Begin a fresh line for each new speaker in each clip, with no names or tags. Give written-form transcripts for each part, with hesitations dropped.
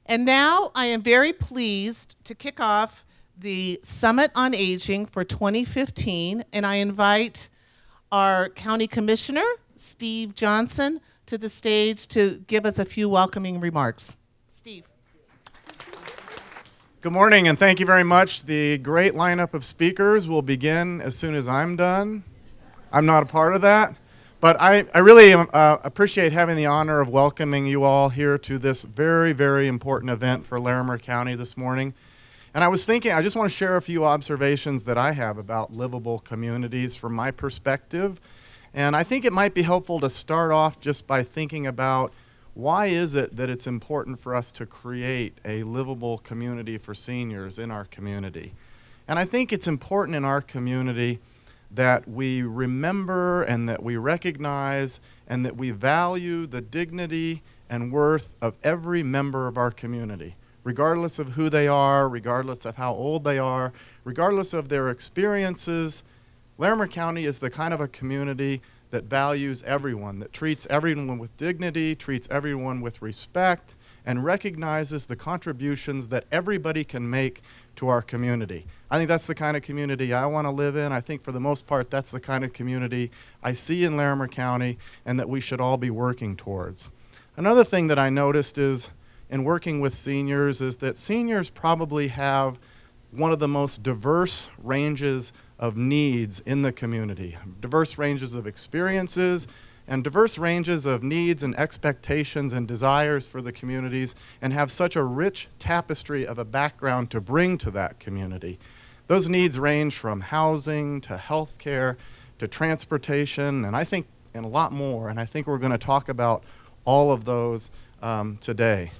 And now I am very pleased to kick off the Summit on Aging for 2015, and I invite our County Commissioner, Steve Johnson, to the stage to give us a few welcoming remarks. Steve.
Good morning, and thank you very much. The great lineup of speakers will begin as soon as I'm done. I'm not a part of that, but I really appreciate having the honor of welcoming you all here to this very, very important event for Larimer County this morning. And I was thinking, I just want to share a few observations that I have about livable communities from my perspective. And I think it might be helpful to start off just by thinking about why is it that it's important for us to create a livable community for seniors in our community. And I think it's important in our community that we remember and that we recognize and that we value the dignity and worth of every member of our community, regardless of who they are, regardless of how old they are, regardless of their experiences. Larimer County is the kind of a community that values everyone, that treats everyone with dignity, treats everyone with respect, and recognizes the contributions that everybody can make to our community. I think that's the kind of community I want to live in. I think for the most part that's the kind of community I see in Larimer County and that we should all be working towards. Another thing that I noticed is in working with seniors is that seniors probably have one of the most diverse ranges of needs in the community, diverse ranges of experiences and diverse ranges of needs and expectations and desires for the communities, and have such a rich tapestry of a background to bring to that community. Those needs range from housing to health care to transportation, and a lot more, and I think we're going to talk about all of those today.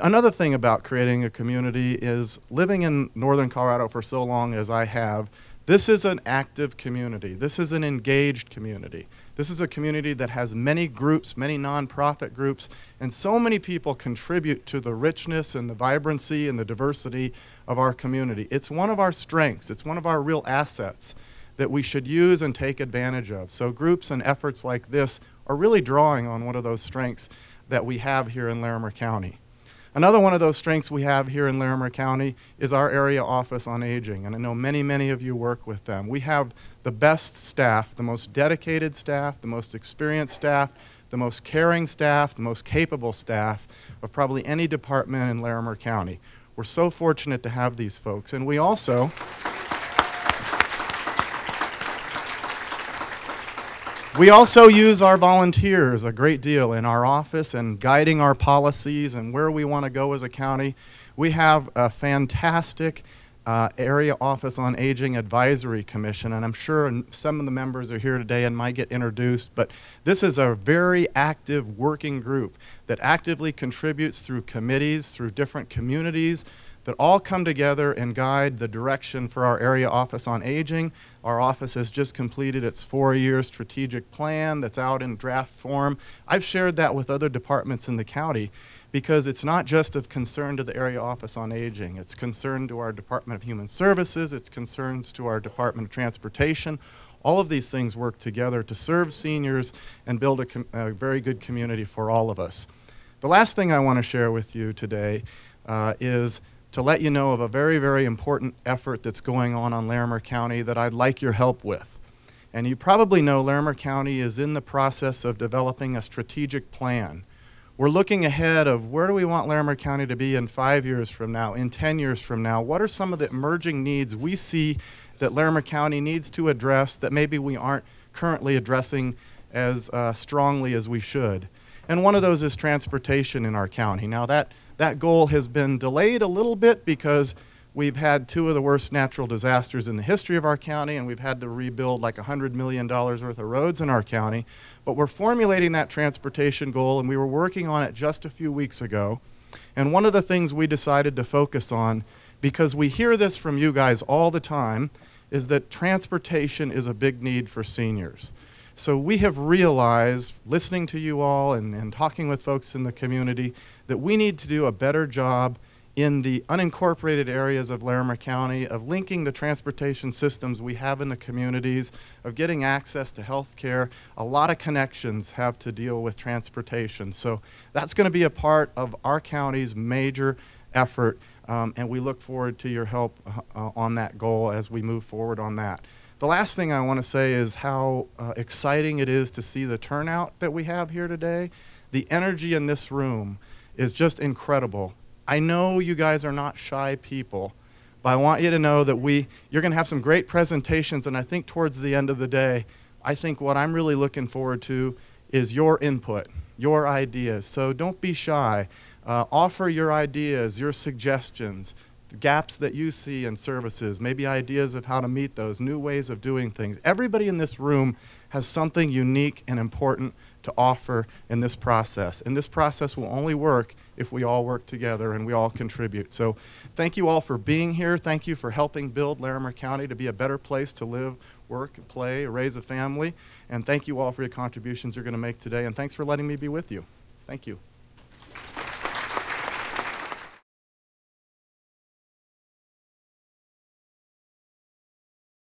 Another thing about creating a community is living in northern Colorado for so long as I have, this is an active community. This is an engaged community. This is a community that has many groups, many nonprofit groups, and so many people contribute to the richness and the vibrancy and the diversity of our community. It's one of our strengths. It's one of our real assets that we should use and take advantage of. So groups and efforts like this are really drawing on one of those strengths that we have here in Larimer County. Another one of those strengths we have here in Larimer County is our Area Office on Aging, and I know many, many of you work with them. We have the best staff, the most dedicated staff, the most experienced staff, the most caring staff, the most capable staff of probably any department in Larimer County. We're so fortunate to have these folks, and we also use our volunteers a great deal in our office and guiding our policies and where we want to go as a county. We have a fantastic Area Office on Aging Advisory Commission, and I'm sure some of the members are here today and might get introduced, but this is a very active working group that actively contributes through committees, through different communities, that all come together and guide the direction for our Area Office on Aging. Our office has just completed its 4-year strategic plan that's out in draft form. I've shared that with other departments in the county because it's not just of concern to the Area Office on Aging. It's concern to our Department of Human Services. It's concerns to our Department of Transportation. All of these things work together to serve seniors and build a very good community for all of us. The last thing I want to share with you today is to let you know of a very, very important effort that's going on Larimer County that I'd like your help with. And you probably know Larimer County is in the process of developing a strategic plan. We're looking ahead of where do we want Larimer County to be in 5 years from now, in 10 years from now. What are some of the emerging needs we see that Larimer County needs to address that maybe we aren't currently addressing as strongly as we should? And one of those is transportation in our county. Now that goal has been delayed a little bit because we've had 2 of the worst natural disasters in the history of our county, and we've had to rebuild like $100 million worth of roads in our county. But we're formulating that transportation goal, and we were working on it just a few weeks ago. And one of the things we decided to focus on, because we hear this from you guys all the time, is that transportation is a big need for seniors. So we have realized, listening to you all and talking with folks in the community, that we need to do a better job in the unincorporated areas of Larimer County, of linking the transportation systems we have in the communities, of getting access to health care. A lot of connections have to deal with transportation. So that's going to be a part of our county's major effort, and we look forward to your help on that goal as we move forward on that. The last thing I want to say is how exciting it is to see the turnout that we have here today. The energy in this room is just incredible. I know you guys are not shy people, but I want you to know that you're going to have some great presentations, and I think towards the end of the day, I think what I'm really looking forward to is your input, your ideas. So don't be shy. Offer your ideas, your suggestions, the gaps that you see in services, maybe ideas of how to meet those, new ways of doing things. Everybody in this room has something unique and important to offer in this process. And this process will only work if we all work together and we all contribute. So thank you all for being here. Thank you for helping build Larimer County to be a better place to live, work, play, raise a family. And thank you all for your contributions you're going to make today. And thanks for letting me be with you. Thank you.